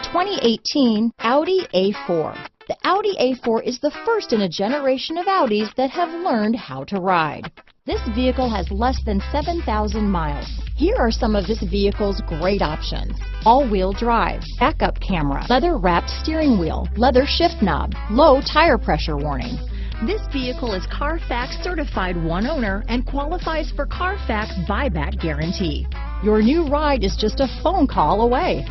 2018 Audi A4. The Audi A4 is the first in a generation of Audis that have learned how to ride. This vehicle has less than 7,000 miles. Here are some of this vehicle's great options: all-wheel drive, backup camera, leather-wrapped steering wheel, leather shift knob, low tire pressure warning. This vehicle is Carfax certified one owner and qualifies for Carfax buyback guarantee. Your new ride is just a phone call away.